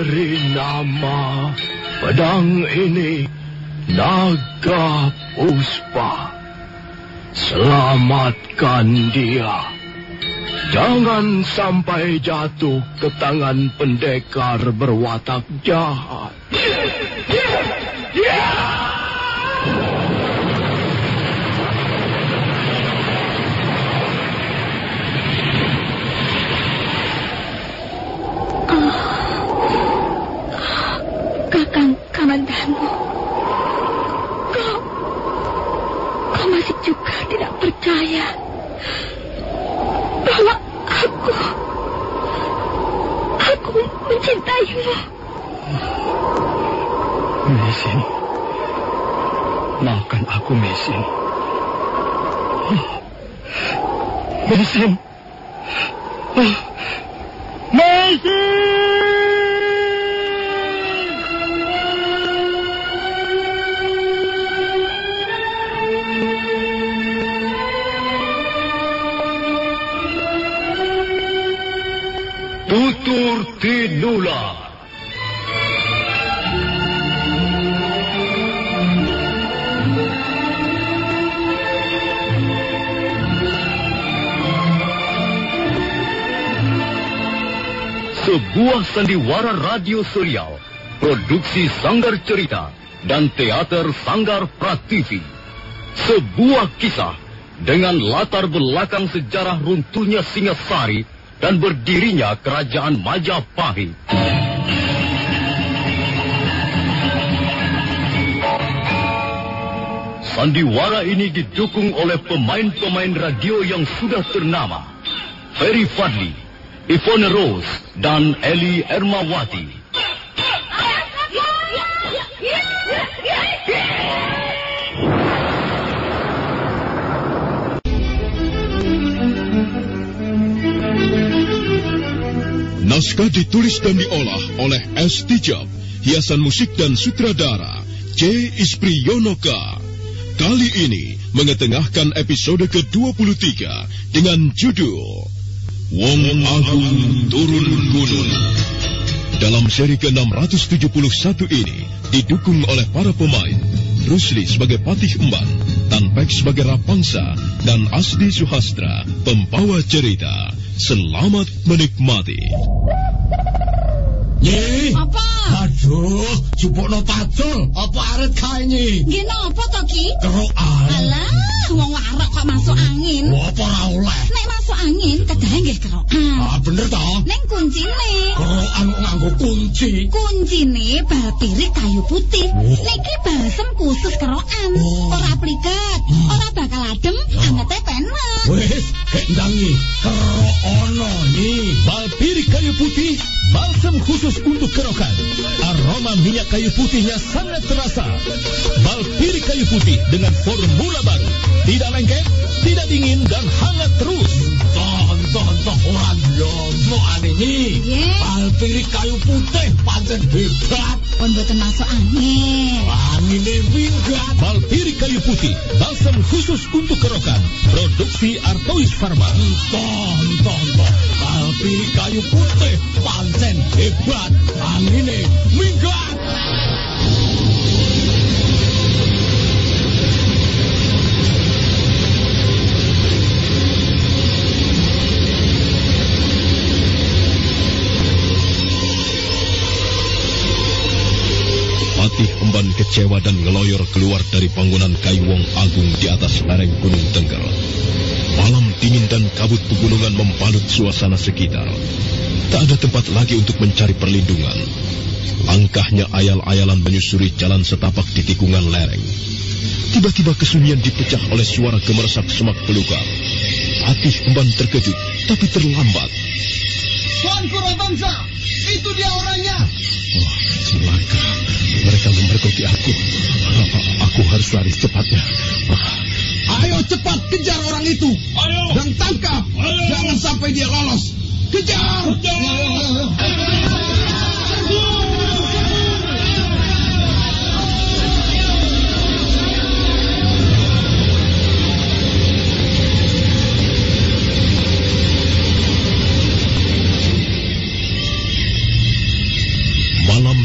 beri nama pedang ini Naga Puspa. Selamatkan dia. Jangan sampai jatuh ke tangan pendekar berwatak jahat. Kakang Kamandanu, kau masih juga tidak percaya bahwa aku mencintaimu. Mesin, maafkan aku, Mesin. Mesin, Mesin. Tutur Tinula. Sebuah sandiwara radio serial, produksi Sanggar Cerita dan Teater Sanggar Prativi. Sebuah kisah dengan latar belakang sejarah runtuhnya Singasari dan berdirinya Kerajaan Majapahit. Sandiwara ini didukung oleh pemain-pemain radio yang sudah ternama, Ferry Fadli, Ivone Rose, dan Eli Ermawati. Naskah ditulis dan diolah oleh S. Tijab, hiasan musik dan sutradara C. Ispriyonoka. Kali ini mengetengahkan episode ke-23 dengan judul Wong Agung Turun Gunung. Dalam seri ke-671 ini didukung oleh para pemain Rusli sebagai Patih Emban, Tanpek sebagai Rapangsa, dan Asdi Suhastra, pembawa cerita. Selamat menikmati. Nyi. Apa? Aduh, jupukno pacul. Apa arit kae nyi? Nggih napa to Ki? Kerokan. Alah, wong warok kok masuk angin. Wah, apa ora oleh? Nek masuk angin kedahe nggih kerokan. Ah, bener to? Ning kuncine. Kerokan kok nganggo kunci. Kuncine bal pirik kayu putih. Niki balsem khusus kerokan. Ora pliket, ora bakal adem, angete penak. Wis, kek ndangi. Kerok ono nyi. Bal pirik kayu putih, balsam khusus untuk kerokan. Aroma minyak kayu putihnya sangat terasa. Bal pirik kayu putih dengan formula baru. Tidak lengket, tidak dingin, dan hangat terus. Tonton orang lomo ane nyi. Bal pirik kayu putih pancen hebat. Pun boten masuk angin. Angine minggat. Bal pirik kayu putih, balsam khusus untuk kerokan. Produksi Artois Pharma. Tonton. Bal pirik kayu putih pancen hebat. Angine minggat. Patih Emban kecewa dan ngeloyor keluar dari bangunan kayu Wong Agung di atas lereng Gunung Tengger. Malam dingin dan kabut pegunungan membalut suasana sekitar. Tak ada tempat lagi untuk mencari perlindungan. Langkahnya ayal-ayalan menyusuri jalan setapak di tikungan lereng. Tiba-tiba kesunyian dipecah oleh suara gemersak semak belukar. Patih Emban terkejut, tapi terlambat. Tuan Kurabangsa, itu dia orangnya. Oh, celaka. Mereka memergoki aku. Aku harus lari secepatnya. Ayo cepat kejar orang itu. Ayo. Dan tangkap. Ayo. Jangan sampai dia lolos. Kejar.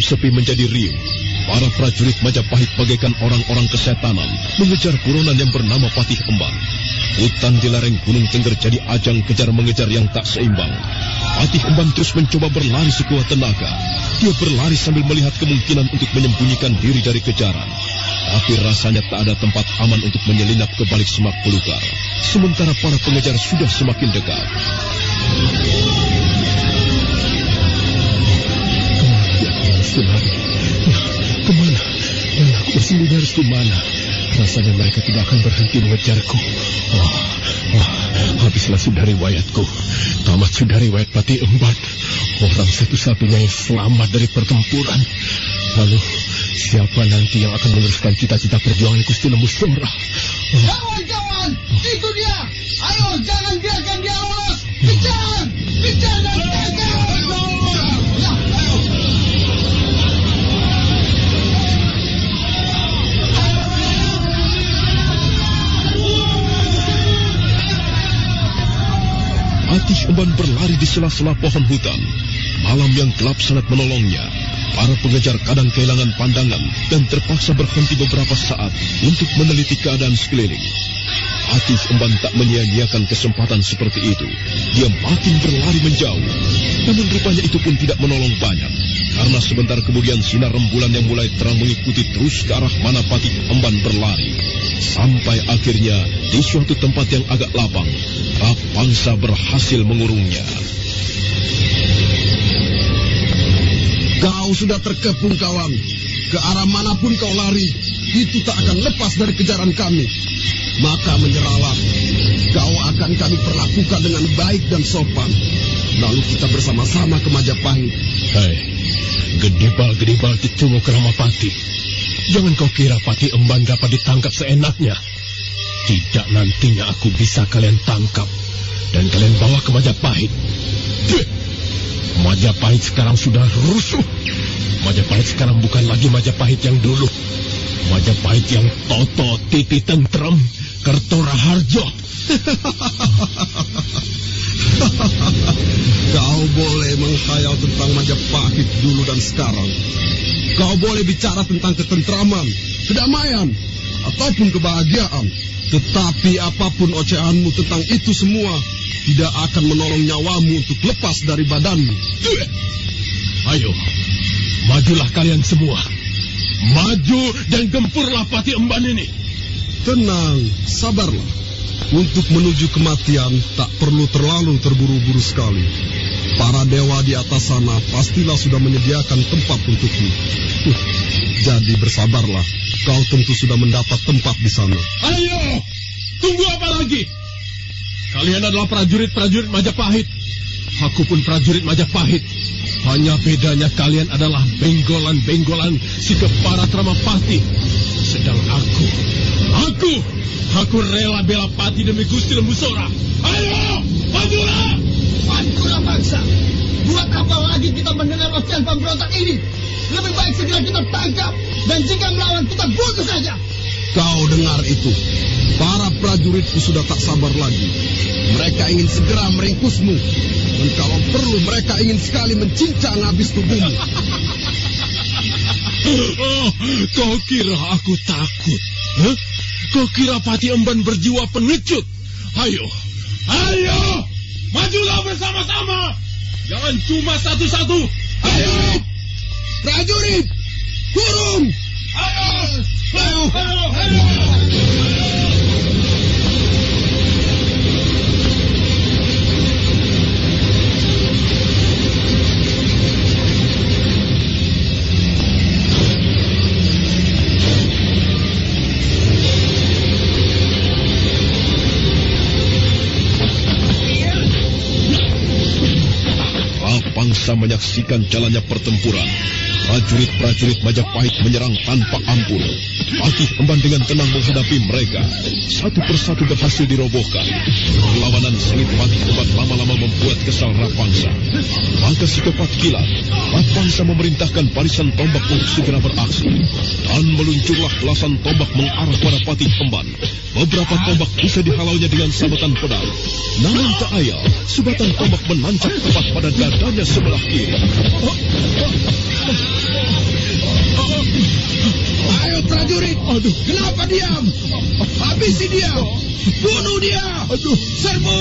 sepi menjadi riuh. Para prajurit Majapahit bagaikan orang-orang kesetanan mengejar buronan yang bernama Patih Emban. Hutan di lereng Gunung Tengger jadi ajang kejar-mengejar yang tak seimbang. Patih Emban terus mencoba berlari sekuat tenaga. Dia berlari sambil melihat kemungkinan untuk menyembunyikan diri dari kejaran. Tapi rasanya tak ada tempat aman untuk menyelinap ke balik semak belukar. Sementara para pengejar sudah semakin dekat. Kemana? Dan aku bersembunyi harus kemana? Rasanya mereka tidak akan berhenti mengejarku. Habislah sudah riwayatku. Tamat sudah riwayat Patih Emban. Orang satu-satunya yang selamat dari pertempuran. Lalu, siapa nanti yang akan meneruskan cita-cita perjuangan Gusti Lembu Sora? Kawan-kawan, itu dia. Ayo, jangan biarkan dia lolos. Kejar! Kejar dan tangkap! Patih Emban berlari di sela-sela pohon hutan. Malam yang gelap sangat menolongnya. Para pengejar kadang kehilangan pandangan dan terpaksa berhenti beberapa saat untuk meneliti keadaan sekeliling. Patih Emban tak menyia-nyiakan kesempatan seperti itu. Dia makin berlari menjauh. Namun rupanya itu pun tidak menolong banyak. Karena sebentar kemudian sinar rembulan yang mulai terang mengikuti terus ke arah mana Patih Emban berlari. Sampai akhirnya di suatu tempat yang agak lapang, Rapangsa berhasil mengurungnya. Kau sudah terkepung, kawan. Ke arah manapun kau lari, itu tak akan lepas dari kejaran kami. Maka menyerahlah. Kau akan kami perlakukan dengan baik dan sopan. Lalu kita bersama-sama ke Majapahit. Hei, gedibal-gedibal Cicungu Keramapati. Jangan kau kira Patih Emban dapat ditangkap seenaknya. Tidak, nantinya aku bisa kalian tangkap dan kalian bawa ke Majapahit. Majapahit sekarang sudah rusuh. Majapahit sekarang bukan lagi Majapahit yang dulu. Majapahit yang Toto Titi Tentrem Kertoraharjo. Kau boleh menghayal tentang Majapahit dulu dan sekarang. Kau boleh bicara tentang ketentraman, kedamaian, ataupun kebahagiaan. Tetapi apapun ocehanmu tentang itu semua tidak akan menolong nyawamu untuk lepas dari badanmu. Ayo, majulah kalian semua. Maju dan gempurlah Patih Emban ini. Tenang, sabarlah. Untuk menuju kematian tak perlu terlalu terburu-buru sekali. Para dewa di atas sana pastilah sudah menyediakan tempat untukmu. Jadi bersabarlah. Kau tentu sudah mendapat tempat di sana. Ayo, tunggu apa lagi? Kalian adalah prajurit-prajurit Majapahit. Aku pun prajurit Majapahit. Hanya bedanya kalian adalah benggolan-benggolan si Keparat Ramapati. Sedang aku rela bela pati demi Gusti Lembu Sora. Ayo, majulah! Majulah bangsa. Buat apa lagi kita mendengar ocehan pemberontak ini? Lebih baik segera kita tangkap. Dan jika melawan kita bunuh saja. Kau dengar itu? Para prajuritku sudah tak sabar lagi. Mereka ingin segera meringkusmu. Dan kalau perlu mereka ingin sekali mencincang habis tubuhmu. Oh, kau kira aku takut? Huh? Kau kira Patih Emban berjiwa pengecut? Ayo, majulah bersama-sama. Jangan cuma satu-satu. Ayo, prajurit, turun. Ayo. Rapangsa menyaksikan jalannya pertempuran. Prajurit-prajurit Majapahit menyerang tanpa ampun. Patih Emban dengan tenang menghadapi mereka. Satu persatu berhasil dirobohkan. Perlawanan sengit Patih Emban lama-lama membuat kesal Rapangsa. Maka secepat kilat, Rapangsa memerintahkan barisan tombak untuk segera beraksi. Dan meluncurlah belasan tombak mengarah pada Patih Emban. Beberapa tombak bisa dihalaunya dengan sabetan pedang. Namun tak ayal, sebatan tombak menancap tepat pada dadanya sebelah kiri. Ayo prajurit. Aduh. Kenapa diam? Habisi dia. Bunuh dia. Aduh. Serbu.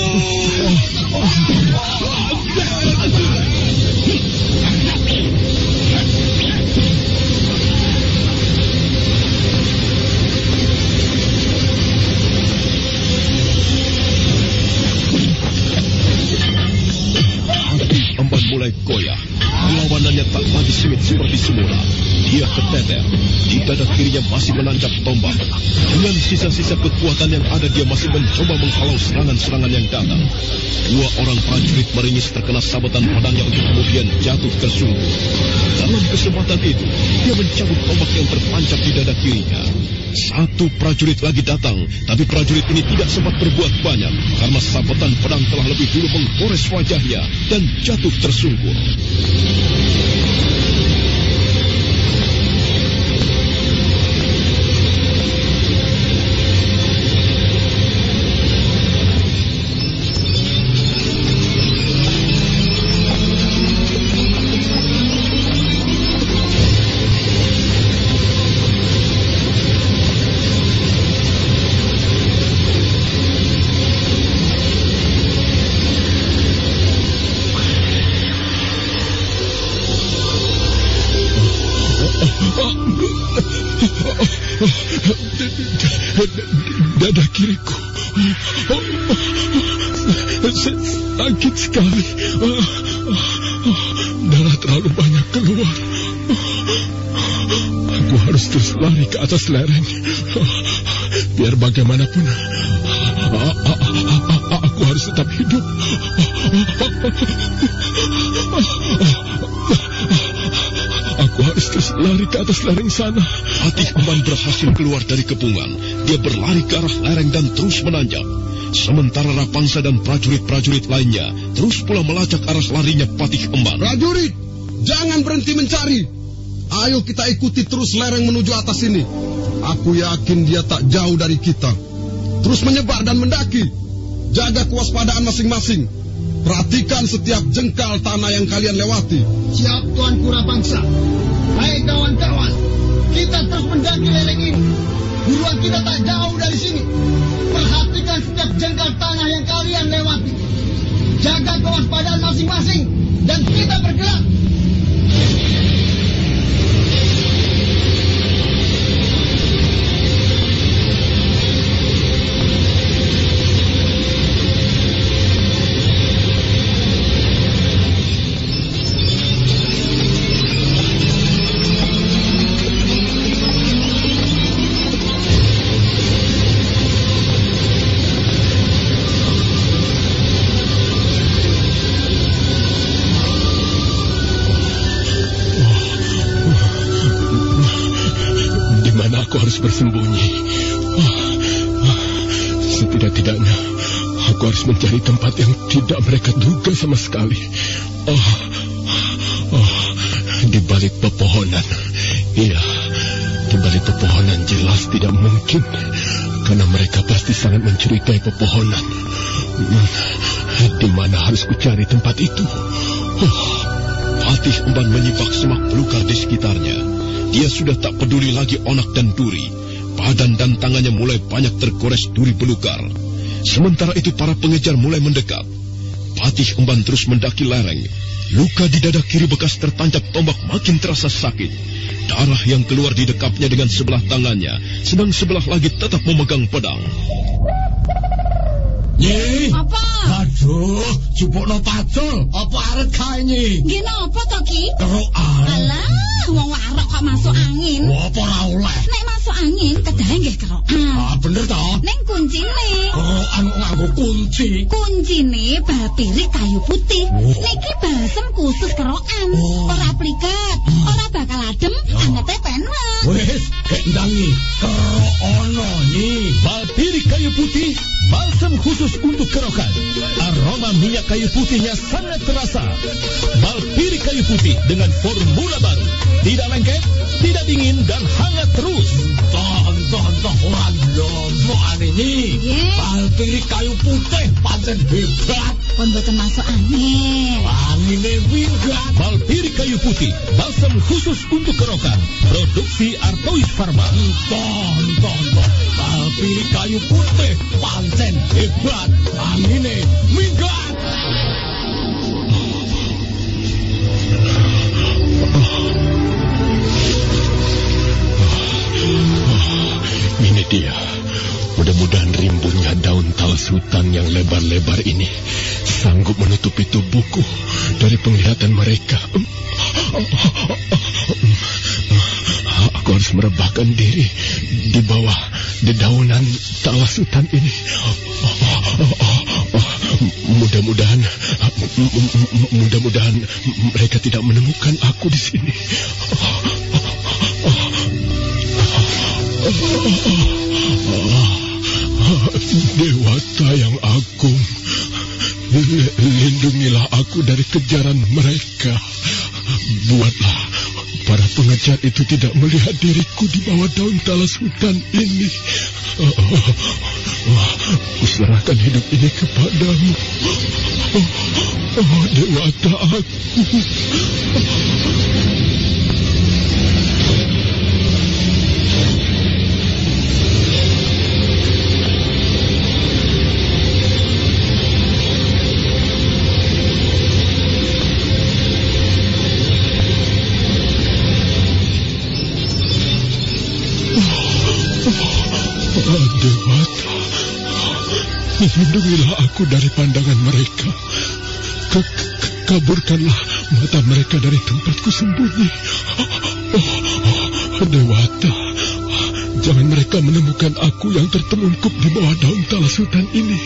Emban mulai goyah. Lawanannya tak lagi sengit seperti semula. Dia keteter. Di dada kirinya masih menancap tombak. Dengan sisa-sisa kekuatan yang ada, dia masih mencoba menghalau serangan-serangan yang datang. Dua orang prajurit meringis terkena sabetan pedangnya untuk kemudian jatuh tersungkur. Dalam kesempatan itu, dia mencabut tombak yang tertancap di dada kirinya. Satu prajurit lagi datang, tapi prajurit ini tidak sempat berbuat banyak karena sabetan pedang telah lebih dulu menggores wajahnya dan jatuh tersungkur. Dada kiriku sakit sekali. Darah terlalu banyak keluar. Aku harus terus lari ke atas lereng. Biar bagaimanapun aku harus tetap hidup. Aku harus terus lari ke atas lereng sana. Patih Emban berhasil keluar dari kepungan. Dia berlari ke arah lereng dan terus menanjak. Sementara Rapangsa dan prajurit-prajurit lainnya terus pula melacak arah larinya Patih Emban. Prajurit, jangan berhenti mencari. Ayo kita ikuti terus lereng menuju atas ini. Aku yakin dia tak jauh dari kita. Terus menyebar dan mendaki. Jaga kewaspadaan masing-masing. Perhatikan setiap jengkal tanah yang kalian lewati. Siap, Tuanku Rapangsa. Baik, kawan-kawan. Kita terus mendaki lereng ini. Buruan kita tak jauh dari sini. Perhatikan setiap jengkal tanah yang kalian lewati. Jaga kewaspadaan masing-masing. Dan kita bergerak. Bersembunyi. Setidak-tidaknya aku harus mencari tempat yang tidak mereka duga sama sekali. Di balik pepohonan. Iya, di balik pepohonan jelas tidak mungkin, karena mereka pasti sangat mencurigai pepohonan. Di mana harus kucari tempat itu? Patih Emban menyimak semak belukar di sekitarnya. Dia sudah tak peduli lagi onak dan duri. Badan dan tangannya mulai banyak tergores duri belukar. Sementara itu para pengejar mulai mendekat. Patih Emban terus mendaki lereng. Luka di dada kiri bekas tertancap tombak makin terasa sakit. Darah yang keluar didekapnya dengan sebelah tangannya, sedang sebelah lagi tetap memegang pedang. Nyi. Apa? Aduh, jupukno pacul. Apa arep kae Nyi? Nggih napa to Ki? Kerokan. Alah, wong warok kok masuk angin. Apa ora oleh? Nek masuk angin kedahe nggih kerokan. Ah, bener to? Ning kuncine. Kerokan kok nganggo kunci. Kuncine bal pirik kayu putih. Niki balsem khusus kerokan. Ora pliket, ora bakal adem, angete penak. Wes, kendangi. Kerokono Nyi. Bal pirik kayu putih, balsam khusus untuk kerokan. Aroma minyak kayu putihnya sangat terasa. Bal pirik kayu putih dengan formula baru. Tidak lengket, tidak dingin, dan hangat terus. Tonton orang lomo ane Nyi. Bal pirik kayu putih pancen hebat. pun boten masuk angin. Angine minggat. Balpiri kayu putih, balsam khusus untuk kerokan. Produksi Artois Pharma. Tonton. Balpiri kayu putih pancen hebat. Angine minggat. Ini dia. Mudah-mudahan rimbunnya daun talas hutan yang lebar-lebar ini sanggup menutupi tubuhku dari penglihatan mereka. Aku harus merebahkan diri di bawah dedaunan talas hutan ini. Mudah-mudahan mereka tidak menemukan aku di sini. Dewata yang agung, lindungilah aku dari kejaran mereka. Buatlah para pengejar itu tidak melihat diriku di bawah daun talas hutan ini. Kuserahkan hidup ini kepadamu. Dewata aku. Dewata, lindungilah aku dari pandangan mereka. Kaburkanlah mata mereka dari tempatku sembunyi. Dewata, jangan mereka menemukan aku yang tertelungkup di bawah daun talas hutan ini.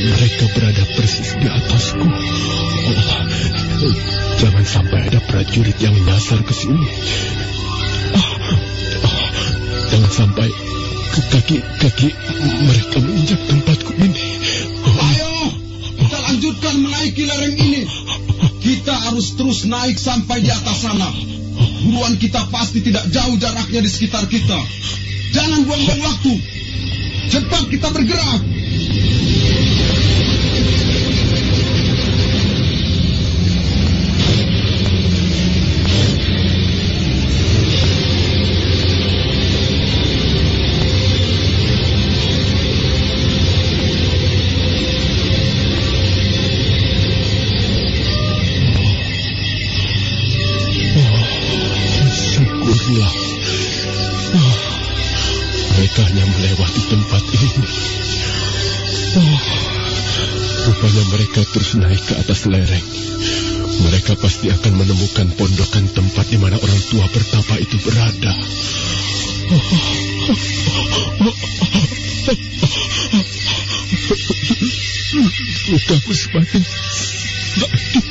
Mereka berada persis di atasku. Jangan sampai ada prajurit yang nyasar ke sini. Jangan sampai kaki mereka menginjak tempatku ini. Ayo, kita lanjutkan menaiki lereng ini. Kita harus terus naik sampai di atas sana. Buruan kita pasti tidak jauh jaraknya di sekitar kita. Jangan buang-buang waktu. Cepat kita bergerak. Mereka hanya melewati tempat ini. Rupanya mereka terus naik ke atas lereng. Mereka pasti akan menemukan pondokan tempat di mana orang tua bertapa itu berada. Lukaku semakin sakit.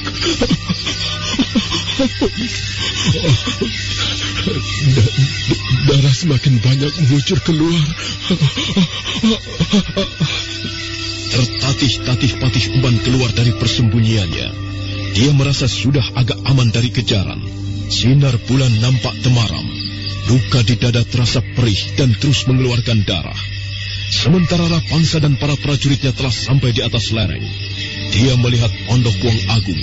Darah semakin banyak mengucur keluar. Tertatih-tatih Patih Umban keluar dari persembunyiannya. Dia merasa sudah agak aman dari kejaran. Sinar bulan nampak temaram. Luka di dada terasa perih dan terus mengeluarkan darah. Sementara Rapangsa dan para prajuritnya telah sampai di atas lereng. Dia melihat pondok Wong Agung.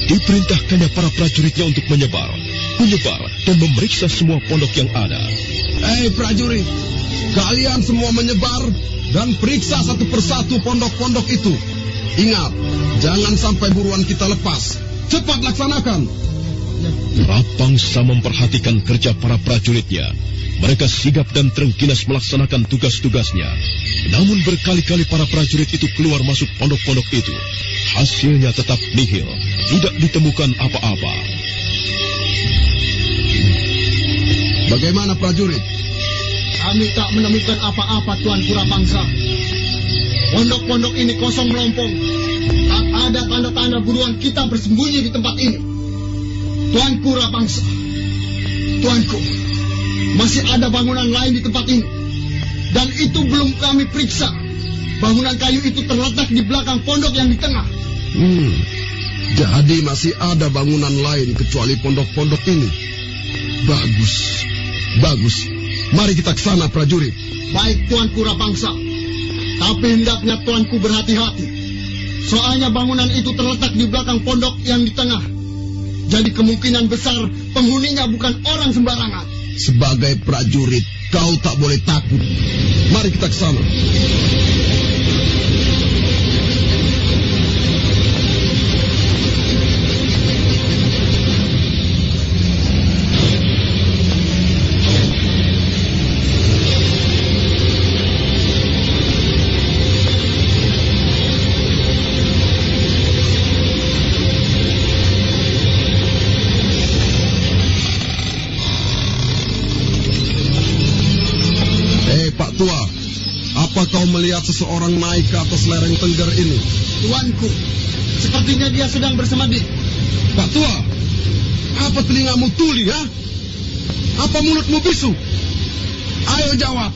Diperintahkannya para prajuritnya untuk menyebar dan memeriksa semua pondok yang ada. Prajurit, kalian semua menyebar dan periksa satu persatu pondok-pondok itu. Ingat, jangan sampai buruan kita lepas. Cepat laksanakan. Rapangsa memperhatikan kerja para prajuritnya. Mereka sigap dan terengginas melaksanakan tugas-tugasnya. Namun berkali-kali para prajurit itu keluar masuk pondok-pondok itu. Hasilnya tetap nihil, tidak ditemukan apa-apa. Bagaimana prajurit? Kami tak menemukan apa-apa, Tuan Kurapangsa. Pondok-pondok ini kosong melompong. Tak ada tanda-tanda buruan kita bersembunyi di tempat ini. Tuan Kurapangsa, Tuanku, masih ada bangunan lain di tempat ini. Dan itu belum kami periksa. Bangunan kayu itu terletak di belakang pondok yang di tengah. Jadi masih ada bangunan lain kecuali pondok-pondok ini. Bagus. Mari kita ke sana, prajurit. Baik, Tuanku Rapangsa. Tapi hendaknya Tuanku berhati-hati. Soalnya bangunan itu terletak di belakang pondok yang di tengah. Jadi kemungkinan besar penghuninya bukan orang sembarangan. Sebagai prajurit, kau tak boleh takut. Mari kita ke sana. Tua, apa kau melihat seseorang naik ke atas lereng Tengger ini? Tuanku, sepertinya dia sedang bersemadi. Pak Tua, apa telingamu tuli, ha? Apa mulutmu bisu? Ayo jawab.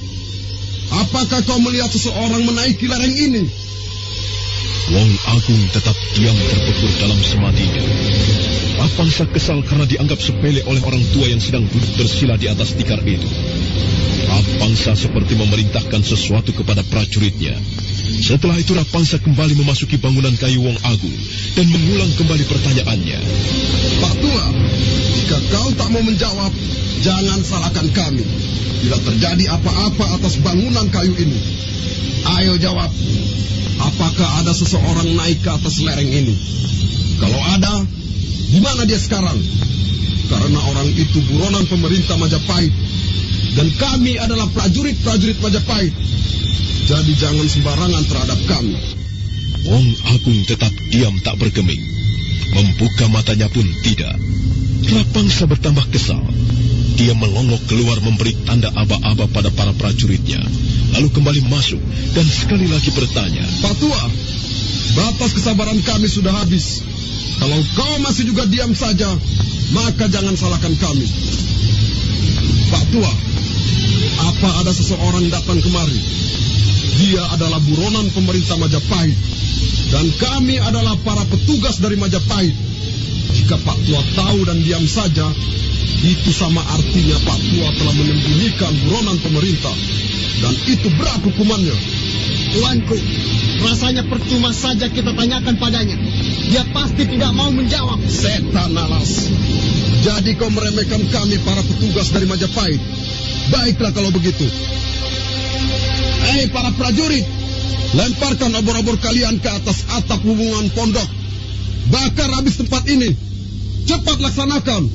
Apakah kau melihat seseorang menaiki lereng ini? Wong Agung tetap diam terpekur dalam semadinya. Rapangsa kesal karena dianggap sepele oleh orang tua yang sedang duduk bersila di atas tikar itu. Rapangsa seperti memerintahkan sesuatu kepada prajuritnya. Setelah itu Rapangsa kembali memasuki bangunan kayu Wong Agung dan mengulang kembali pertanyaannya. Pak Tua, jika kau tak mau menjawab, jangan salahkan kami. Tidak terjadi apa-apa atas bangunan kayu ini. Ayo jawab, apakah ada seseorang naik ke atas lereng ini? Kalau ada, di mana dia sekarang? Karena orang itu buronan pemerintah Majapahit. Dan kami adalah prajurit-prajurit Majapahit. Jadi jangan sembarangan terhadap kami. Wong Agung tetap diam tak bergeming. Membuka matanya pun tidak. Rapangsa bertambah kesal. Dia melongok keluar memberi tanda aba-aba pada para prajuritnya. Lalu kembali masuk dan sekali lagi bertanya. Pak Tua, batas kesabaran kami sudah habis. Kalau kau masih juga diam saja, maka jangan salahkan kami. Pak Tua, apa ada seseorang datang kemari? Dia adalah buronan pemerintah Majapahit. Dan kami adalah para petugas dari Majapahit. Jika Pak Tua tahu dan diam saja, itu sama artinya Pak Tua telah menyembunyikan buronan pemerintah. Dan itu berat hukumannya. Tuanku, rasanya percuma saja kita tanyakan padanya. Dia pasti tidak mau menjawab. Setan alas. Jadi kau meremehkan kami para petugas dari Majapahit. Baiklah kalau begitu. Hei para prajurit, lemparkan obor-obor kalian ke atas atap hubungan pondok. Bakar habis tempat ini. Cepat laksanakan.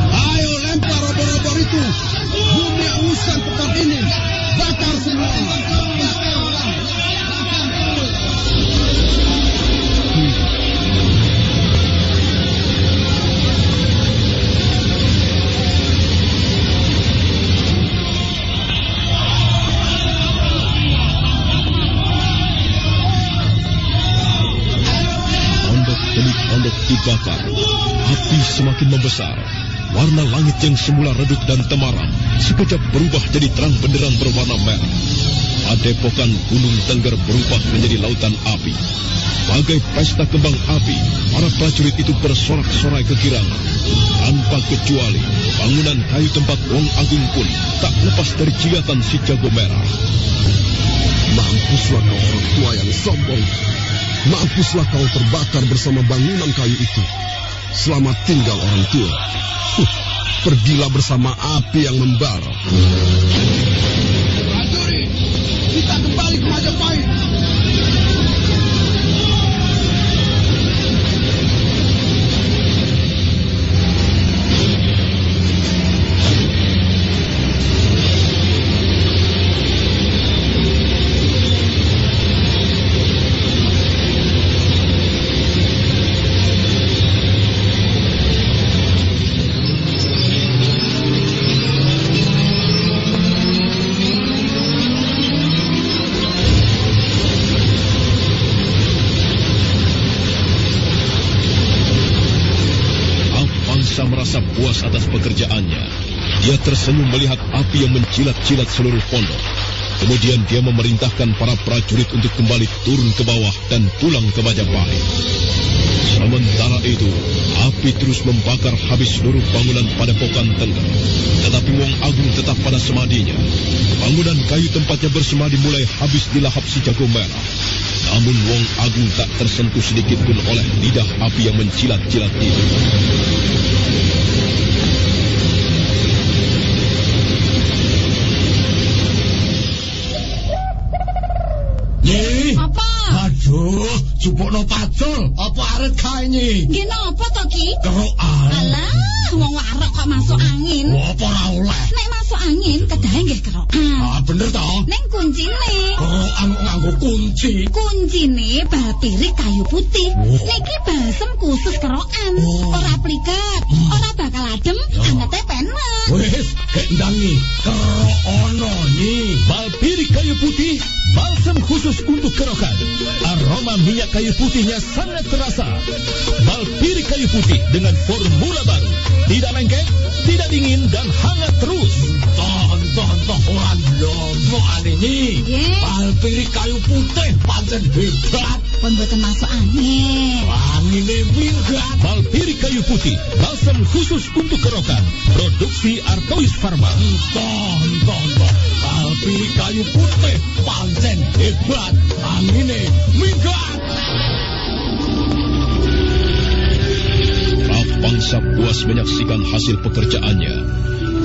Ayo lempar obor-obor itu. Bumi anguskan tempat ini. Bakar semua. Pondok dibakar, api semakin membesar. Warna langit yang semula redup dan temaram sekejap berubah jadi terang benderang berwarna merah. Padepokan Gunung Tengger berubah menjadi lautan api. Bagai pesta kembang api, para prajurit itu bersorak-sorai kegirangan. Tanpa kecuali, bangunan kayu tempat Wong Agung pun tak lepas dari jilatan si jago merah. Mampuslah kau orang tua yang sombong. Mampuslah kau terbakar bersama bangunan kayu itu. Selamat tinggal orang tua. Pergilah bersama api yang membara. Prajurit, kita kembali ke Majapahit. Merasa puas atas pekerjaannya. Dia tersenyum melihat api yang menjilat-jilat seluruh pondok. Kemudian dia memerintahkan para prajurit untuk kembali turun ke bawah dan pulang ke Majapahit. Sementara itu, api terus membakar habis seluruh bangunan Padepokan Tengger. Tetapi Wong Agung tetap pada semadinya. Bangunan kayu tempatnya bersemadi mulai habis dilahap si jago merah. Namun Wong Agung tak tersentuh sedikit pun oleh lidah api yang mencilat-cilat itu. Nyi. Apa? Aduh, jupukno pacul. Apa arep kae nyi? Nggih napa to Ki? Kerokan. Alah, wong warek kok masuk angin. Apa ora oleh? Nek masuk angin kedahe nggih kerokan. Ah, bener to? Ning kuncine. Kerokan kok nganggo kunci. Kuncine bal pirik kayu putih. Niki balsem khusus kerokan. Ora pliket, ora bakal adem, angete penak. Wis, gek ndangi. Kerok ono nyi. Bal pirik kayu putih, balsam khusus untuk kerokan. Aroma minyak kayu putihnya sangat terasa. Bal pirik kayu putih dengan formula baru. Tidak lengket, tidak dingin, dan hangat terus. Toh, orang lomo ane nyi. Bal pirik kayu putih pancen hebat. Pun boten masuk angin. Angine minggat. Bal pirik kayu putih, balsam khusus untuk kerokan. Produksi Artois Pharma. Toh. Bal pirik kayu putih pancen hebat. Angine minggat. Bangsa puas menyaksikan hasil pekerjaannya.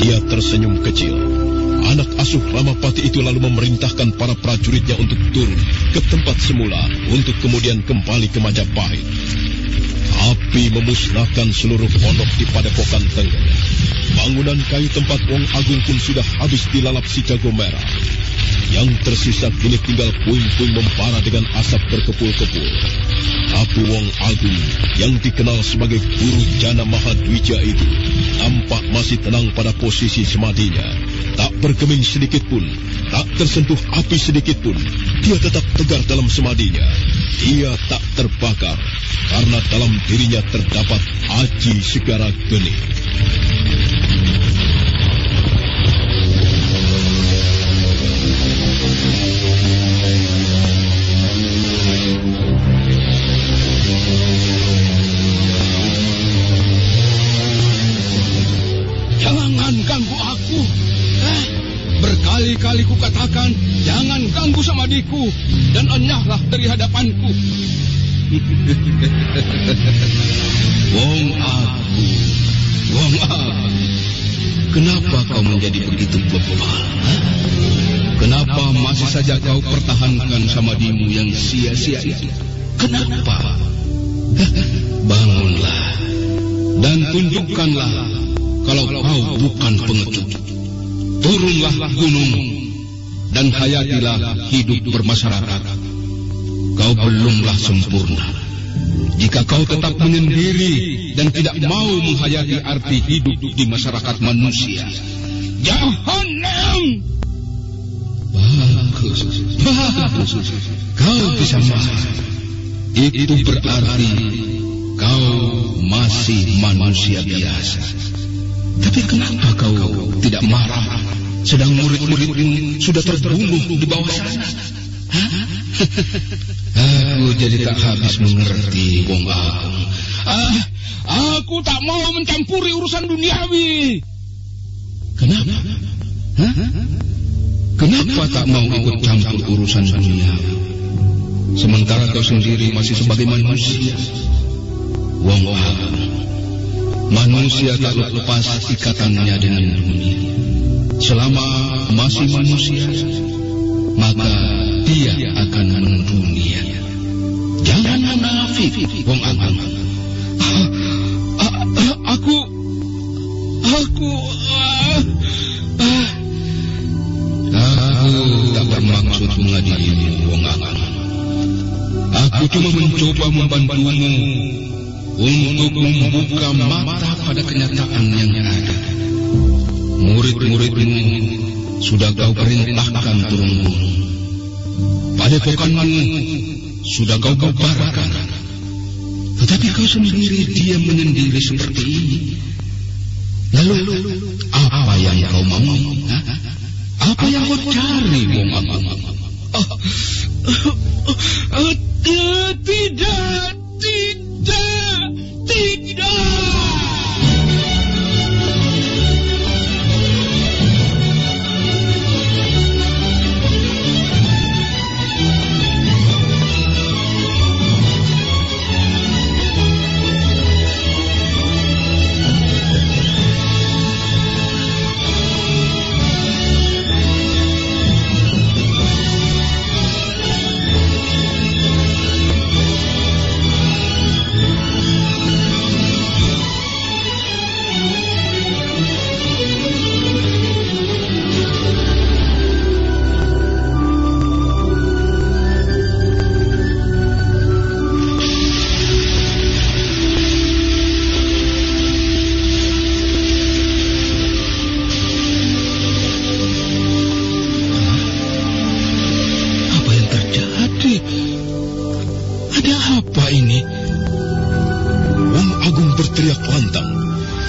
Dia tersenyum kecil. Anak asuh Ramapati itu lalu memerintahkan para prajuritnya untuk turun ke tempat semula untuk kemudian kembali ke Majapahit. Api memusnahkan seluruh pondok di Padepokan Tengger. Bangunan kayu tempat Wong Agung pun sudah habis dilalap si jago merah. Yang tersisa kini tinggal puing-puing membara dengan asap berkepul-kepul. Tapi Wong Agung yang dikenal sebagai Guru Jana Mahadwija itu tampak masih tenang pada posisi semadinya. Tak bergeming sedikit pun, tak tersentuh api sedikit pun. Dia tetap tegar dalam semadinya. Dia tak terbakar karena dalam dirinya terdapat aji segara geni. Jangan ganggu aku. Berkali-kali ku katakan, jangan ganggu samadiku dan enyahlah dari hadapanku. Wong Agung, kenapa kau menjadi begitu bebal? Kenapa masih saja kau pertahankan samadimu yang sia-sia itu? Kenapa? Bangunlah dan tunjukkanlah kalau kau bukan pengecut. Turunlah gunung dan hayatilah hidup bermasyarakat. Kau belumlah sempurna. Jika kau tetap menyendiri dan tidak mau menghayati arti hidup di masyarakat manusia. Jahannam! Bagus. Kau bisa marah. Itu berarti kau masih manusia biasa. Tapi kenapa kau tidak marah? Sedang murid-muridmu sudah terbunuh di bawah sana. Aku jadi tak habis mengerti, Wong Agung. Aku tak mau mencampuri urusan duniawi. Kenapa? Kenapa tak mau ikut campur urusan dunia? Sementara kau sendiri masih sebagai manusia. Wong Agung, manusia tak lepas ikatannya dengan dunia. Selama masih manusia, maka dia akan mendunia. Jangan munafik, Wong Agung. Aku tak bermaksud mengadilimu, Wong Agung. Aku cuma mencoba membantumu untuk membuka mata pada kenyataan yang ada. Murid-muridmu sudah kau perintahkan turun gunung. Padepokanmu sudah kau bubarkan. Tetapi kau sendiri diam menyendiri seperti ini. Lalu apa yang kau mau? Apa yang kau cari, Wong Agung? Tidak. Tidak!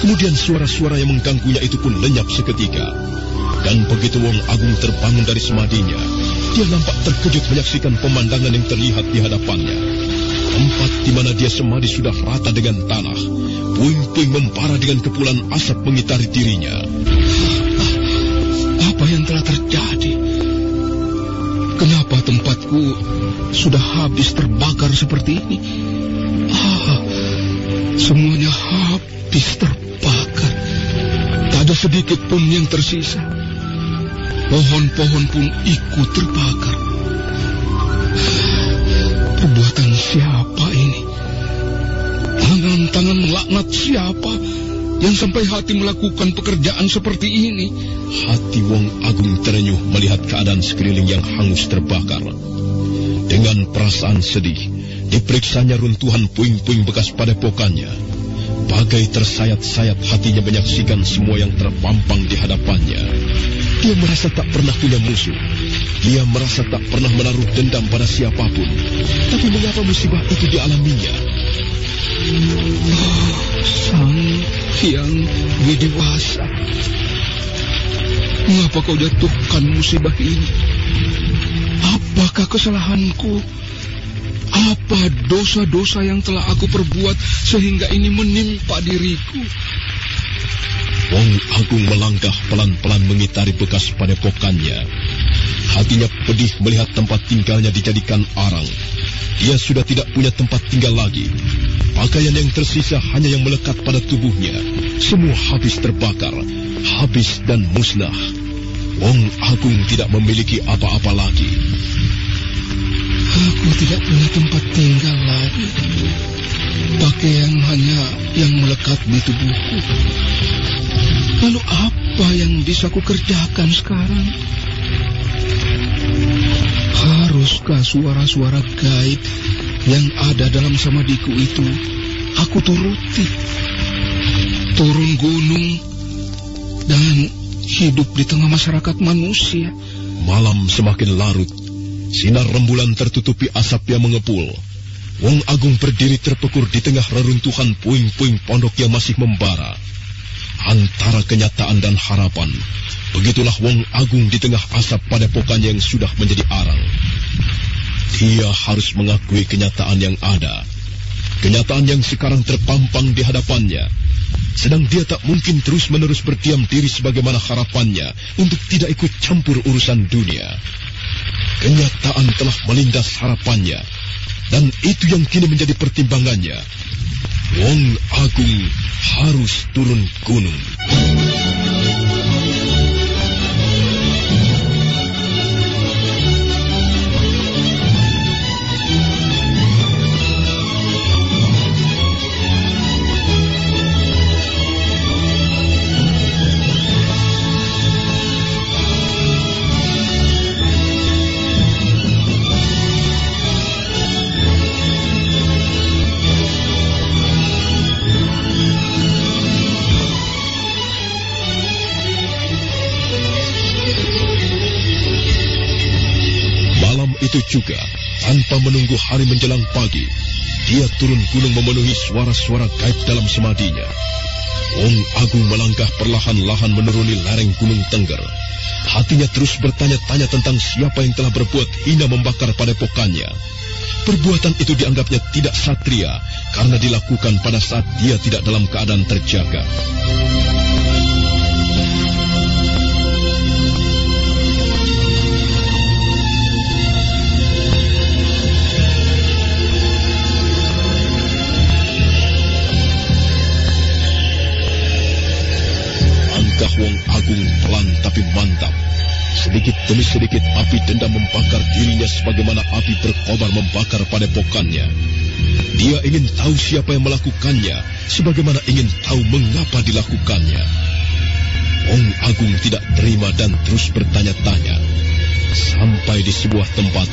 Kemudian suara-suara yang mengganggunya itu pun lenyap seketika. Dan begitu Wong Agung terbangun dari semadinya, dia nampak terkejut menyaksikan pemandangan yang terlihat di hadapannya. Tempat di mana dia semadi sudah rata dengan tanah. Puing-puing membara dengan kepulan asap mengitari dirinya. Apa yang telah terjadi? Kenapa tempatku sudah habis terbakar seperti ini? Semuanya habis terbakar. Tak ada sedikit pun yang tersisa. Pohon-pohon pun ikut terbakar. Perbuatan siapa ini? Tangan-tangan melaknat siapa yang sampai hati melakukan pekerjaan seperti ini? Hati Wong Agung terenyuh melihat keadaan sekeliling yang hangus terbakar. Dengan perasaan sedih, diperiksanya runtuhan puing-puing bekas padepokannya. Bagai tersayat-sayat hatinya menyaksikan semua yang terpampang di hadapannya. Dia merasa tak pernah punya musuh. Dia merasa tak pernah menaruh dendam pada siapapun. Tapi mengapa musibah itu dialaminya? Sang Hyang Widiwasa, mengapa kau jatuhkan musibah ini? Apakah kesalahanku? Apa dosa-dosa yang telah aku perbuat sehingga ini menimpa diriku? Wong Agung melangkah pelan-pelan mengitari bekas padepokannya. Hatinya pedih melihat tempat tinggalnya dijadikan arang. Dia sudah tidak punya tempat tinggal lagi. Pakaian yang tersisa hanya yang melekat pada tubuhnya. Semua habis terbakar, habis dan musnah. Wong Agung tidak memiliki apa-apa lagi. Aku tidak punya tempat tinggal lagi. Pakaian hanya yang melekat di tubuhku. Lalu apa yang bisa ku kerjakan sekarang? Haruskah suara-suara gaib yang ada dalam samadiku itu aku turuti? Turun gunung dan hidup di tengah masyarakat manusia. Malam semakin larut. Sinar rembulan tertutupi asap yang mengepul. Wong Agung berdiri terpekur di tengah reruntuhan puing-puing pondok yang masih membara. Antara kenyataan dan harapan, begitulah Wong Agung di tengah asap padepokannya yang sudah menjadi arang. Dia harus mengakui kenyataan yang ada. Kenyataan yang sekarang terpampang di hadapannya. Sedang dia tak mungkin terus-menerus berdiam diri sebagaimana harapannya untuk tidak ikut campur urusan dunia. Kenyataan telah melindas harapannya, dan itu yang kini menjadi pertimbangannya. Wong Agung harus turun gunung. Itu juga, tanpa menunggu hari menjelang pagi, dia turun gunung memenuhi suara-suara gaib dalam semadinya. Wong Agung melangkah perlahan-lahan menuruni lereng Gunung Tengger. Hatinya terus bertanya-tanya tentang siapa yang telah berbuat hina membakar padepokannya. Perbuatan itu dianggapnya tidak satria, karena dilakukan pada saat dia tidak dalam keadaan terjaga. Langkah Wong Agung pelan tapi mantap. Sedikit demi sedikit api dendam membakar dirinya sebagaimana api berkobar membakar padepokannya. Dia ingin tahu siapa yang melakukannya, sebagaimana ingin tahu mengapa dilakukannya. Wong Agung tidak terima dan terus bertanya-tanya. Sampai di sebuah tempat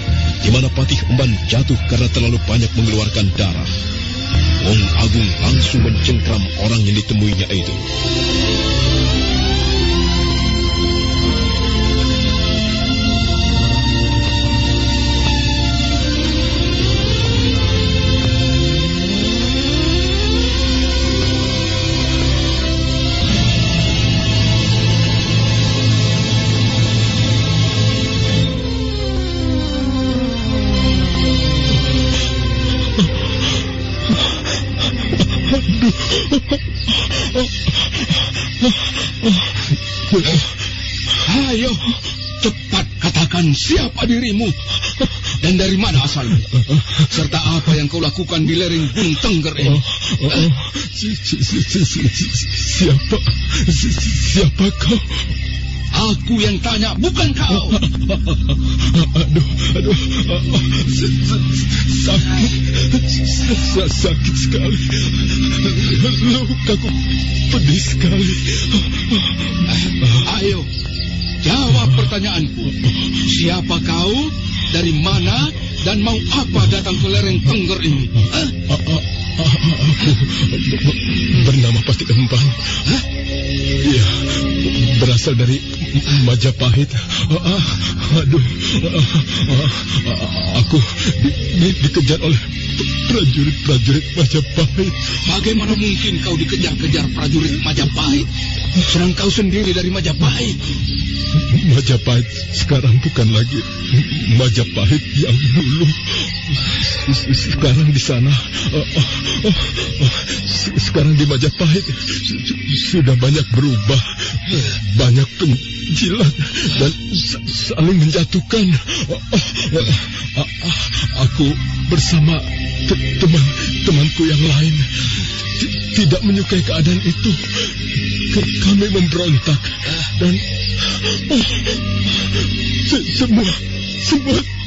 di mana Patih Emban jatuh karena terlalu banyak mengeluarkan darah. Wong Agung langsung mencengkram orang yang ditemuinya itu. Ayo, cepat katakan siapa dirimu dan dari mana asalmu, serta apa yang kau lakukan di lereng Gunung Tengger ini. Siapa kau? Aku yang tanya, bukan kau. Aduh, sakit sekali. Lukaku pedih sekali. Ayo, jawab pertanyaanku. Siapa kau, dari mana, dan mau apa datang ke lereng Tengger ini? Aku bernama Patih Emban. Iya, berasal dari Majapahit. Aku dikejar oleh prajurit Majapahit. Bagaimana mungkin kau dikejar-kejar prajurit Majapahit, sedang kau sendiri dari Majapahit? Majapahit sekarang bukan lagi Majapahit yang dulu. Sekarang di sana, sekarang di Majapahit sudah banyak berubah, banyak penjilat dan saling menjatuhkan. Aku bersama teman-temanku yang lain tidak menyukai keadaan itu. Kami memberontak dan semua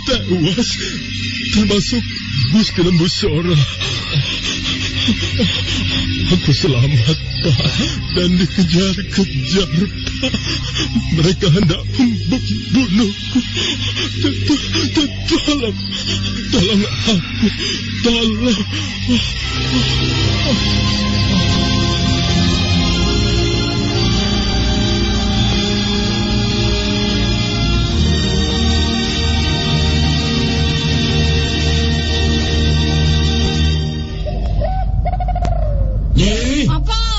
tewas, termasuk Gusti Lembusora. Aku selamat, Pak, dan dikejar-kejar, Pak. Mereka hendak membunuhku. Tolong aku, tolong.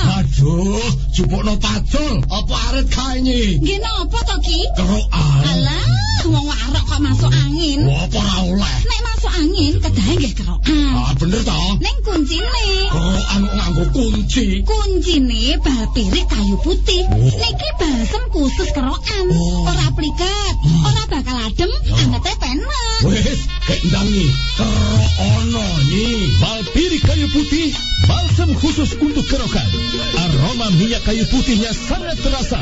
Aduh, jupukno pacul, apa arit kae? Nggih napa to, Ki? Kerokan. Alah, wong warok kok masuk angin. Wah, apa ora oleh? Nek masuk angin kedahe nggih kerokan. Ah, bener to? Ning kuncine. Kerokan kok nganggo kunci. Kuncine bal pirik kayu putih. Niki balsem khusus kerokan. Ora pliket, ora bakal adem, angete penak. Wis, kendangi. Kerok ono iki. Bal pirik kayu putih, balsem khusus untuk kerokan. Aroma minyak kayu putihnya sangat terasa.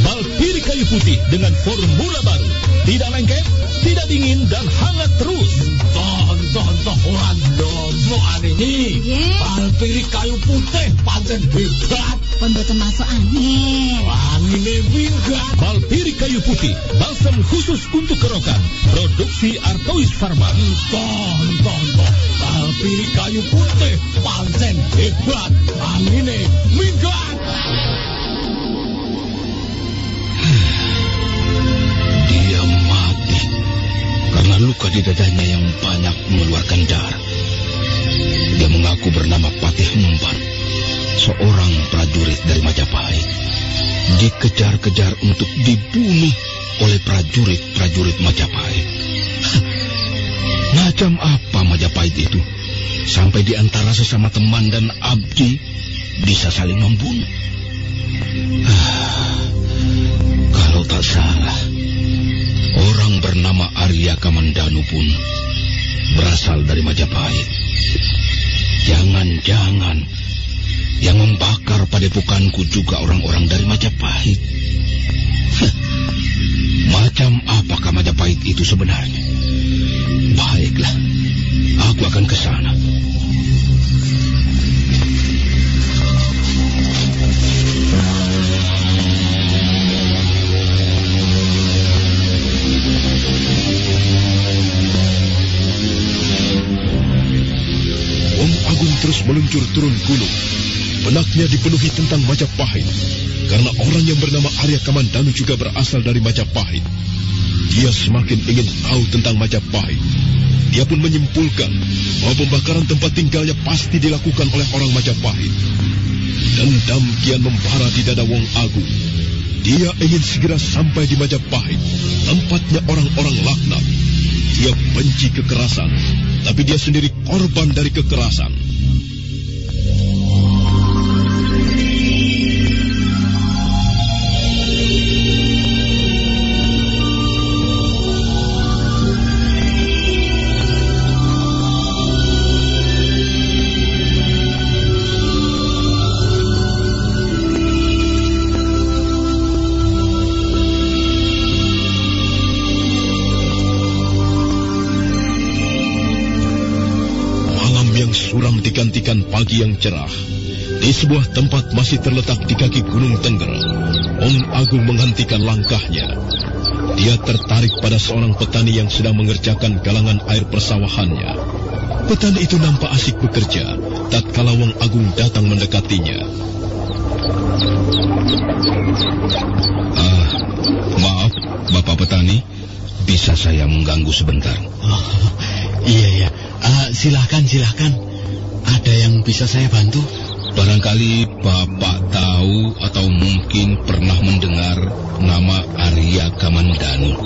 Bal pirik kayu putih dengan formula baru. Tidak lengket, tidak dingin, dan hangat terus. Tonton ora ndono aneh. Bal pirik kayu putih pancen hebat. Pun boten masuk angin. Angine minggat. Bal pirik kayu putih, balsem khusus untuk kerokan. Produksi Artois Pharma. Tonton. Bal pirik kayu putih pancen hebat. Angine minggat. Dia mati karena luka di dadanya yang banyak mengeluarkan darah. Dia mengaku bernama Patih Emban, seorang prajurit dari Majapahit. Dikejar-kejar untuk dibunuh oleh prajurit Majapahit. Macam apa Majapahit itu? sampai di antara sesama teman dan abdi bisa saling membunuh. Kalau tak salah, orang bernama Arya Kamandanu pun berasal dari Majapahit. Jangan-jangan yang membakar padepokanku juga orang-orang dari Majapahit. Macam apakah Majapahit itu sebenarnya? Baiklah, aku akan ke sana. Wong Agung terus meluncur turun gunung. Benaknya dipenuhi tentang Majapahit, karena orang yang bernama Arya Kamandanu juga berasal dari Majapahit. Dia semakin ingin tahu tentang Majapahit. Dia pun menyimpulkan bahwa pembakaran tempat tinggalnya pasti dilakukan oleh orang Majapahit. Dendam kian membara di dada Wong Agung. Dia ingin segera sampai di Majapahit, tempatnya orang-orang laknat. Dia benci kekerasan, tapi dia sendiri korban dari kekerasan. Suram digantikan pagi yang cerah. Di sebuah tempat masih terletak di kaki Gunung Tengger, Wong Agung menghentikan langkahnya. Dia tertarik pada seorang petani yang sedang mengerjakan galangan air persawahannya. Petani itu nampak asik bekerja, tatkala Wong Agung datang mendekatinya. Maaf, Bapak petani, bisa saya mengganggu sebentar? Iya. Silakan. Ada yang bisa saya bantu? Barangkali Bapak tahu atau mungkin pernah mendengar nama Arya Kamandanu.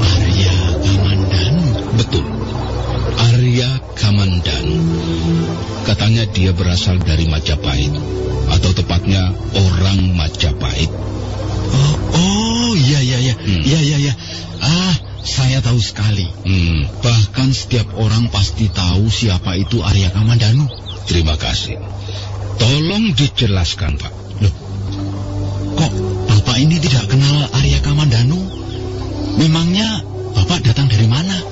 Arya Kamandanu? Betul, Arya Kamandanu. Katanya dia berasal dari Majapahit, atau tepatnya orang Majapahit. Iya. Iya. Saya tahu sekali. Bahkan setiap orang pasti tahu siapa itu Arya Kamandanu. Terima kasih. Tolong dijelaskan, Pak. Loh, kok Bapak ini tidak kenal Arya Kamandanu? Memangnya Bapak datang dari mana?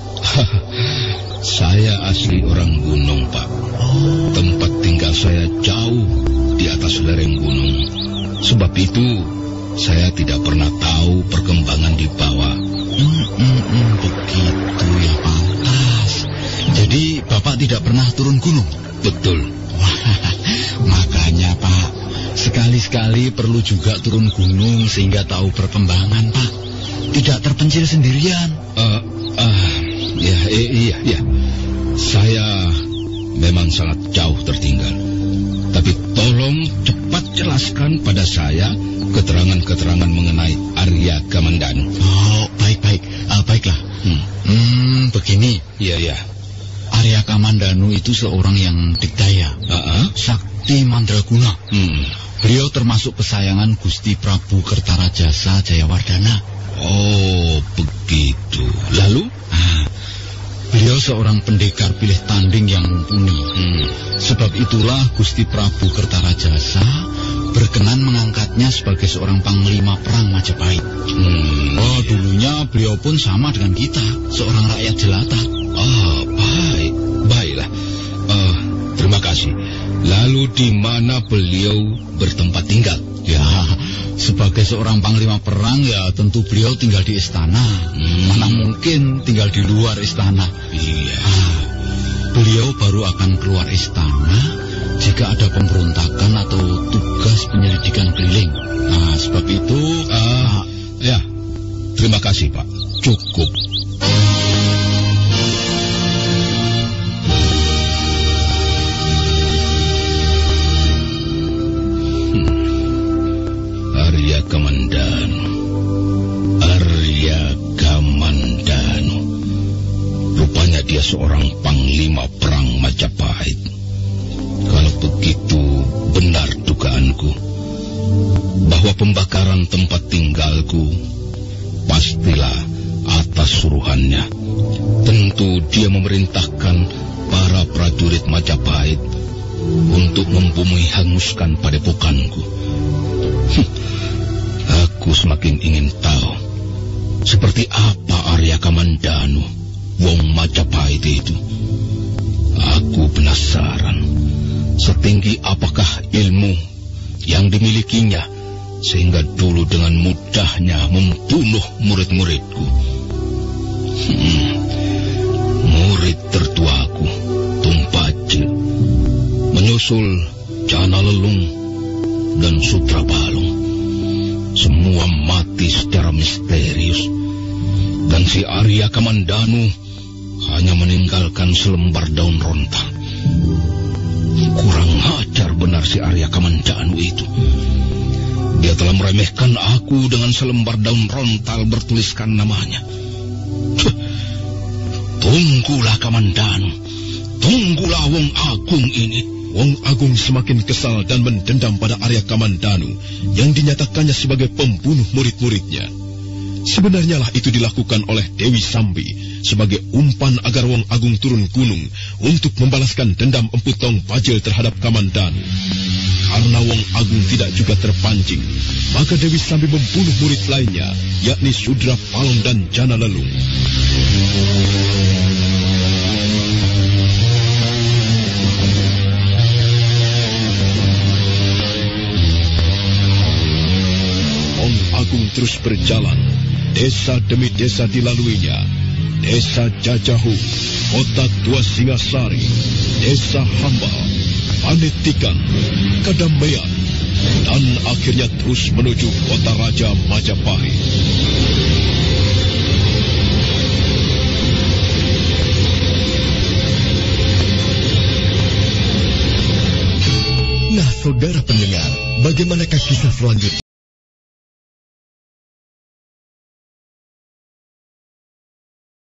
Saya asli orang gunung, Pak. Tempat tinggal saya jauh di atas lereng gunung. Sebab itu, saya tidak pernah tahu perkembangan di bawah. Begitu ya, pantas. Jadi Bapak tidak pernah turun gunung? Betul. Wah, makanya Pak, sekali-sekali perlu juga turun gunung sehingga tahu perkembangan, Pak. Tidak terpencil sendirian. Iya. Saya memang sangat jauh tertinggal. Tapi tolong cepat jelaskan pada saya keterangan-keterangan mengenai Arya Kamandanu. Baiklah. Begini. Iya. Arya Kamandanu itu seorang yang dikdaya. Sakti Mandraguna. Beliau termasuk kesayangan Gusti Prabu Kertarajasa Jayawardana. Oh, begitu. Lalu? Beliau seorang pendekar pilih tanding yang mumpuni. Sebab itulah Gusti Prabu Kertarajasa berkenan mengangkatnya sebagai seorang panglima perang Majapahit. Dulunya beliau pun sama dengan kita, seorang rakyat jelata. Baiklah. Terima kasih. Lalu di mana beliau bertempat tinggal? Ya, sebagai seorang panglima perang ya tentu beliau tinggal di istana. Mana mungkin tinggal di luar istana. Iya. Beliau baru akan keluar istana jika ada pemberontakan atau tugas penyelidikan keliling. Sebab itu... Ya, terima kasih, Pak. Cukup. Arya Kamandanu. Rupanya dia seorang panglima perang Majapahit. Majapahit. Kalau begitu benar dugaanku bahwa pembakaran tempat tinggalku pastilah atas suruhannya. Tentu dia memerintahkan para prajurit Majapahit untuk membumi hanguskan padepokanku. Aku semakin ingin tahu seperti apa Arya Kamandanu, wong Majapahit itu. Aku penasaran setinggi apakah ilmu yang dimilikinya sehingga dulu dengan mudahnya membunuh murid-muridku. Murid tertuaku, Tumpaje, menyusul Jana Lelung dan Sutra Balung. Semua mati secara misterius. Dan si Arya Kamandanu hanya meninggalkan selembar daun rontal. Kurang ajar benar si Arya Kamandanu itu. Dia telah meremehkan aku dengan selembar daun rontal bertuliskan namanya. Tunggulah Kamandanu, tunggulah Wong Agung ini. Wong Agung semakin kesal dan mendendam pada Arya Kamandanu yang dinyatakannya sebagai pembunuh murid-muridnya. Sebenarnya lah itu dilakukan oleh Dewi Sambi sebagai umpan agar Wong Agung turun gunung untuk membalaskan dendam Empu Tongpajil terhadap Kamandanu. Karena Wong Agung tidak juga terpancing, maka Dewi Sambi membunuh murid lainnya, yakni Sudra Palong dan Jana Lelung. Wong Agung terus berjalan, desa demi desa dilaluinya. Desa Jajahu, Kota Tua Singasari, Desa Hambal, Panitikan, Kadambean, dan akhirnya terus menuju Kota Raja Majapahit. Nah, saudara pendengar, bagaimanakah kisah selanjutnya?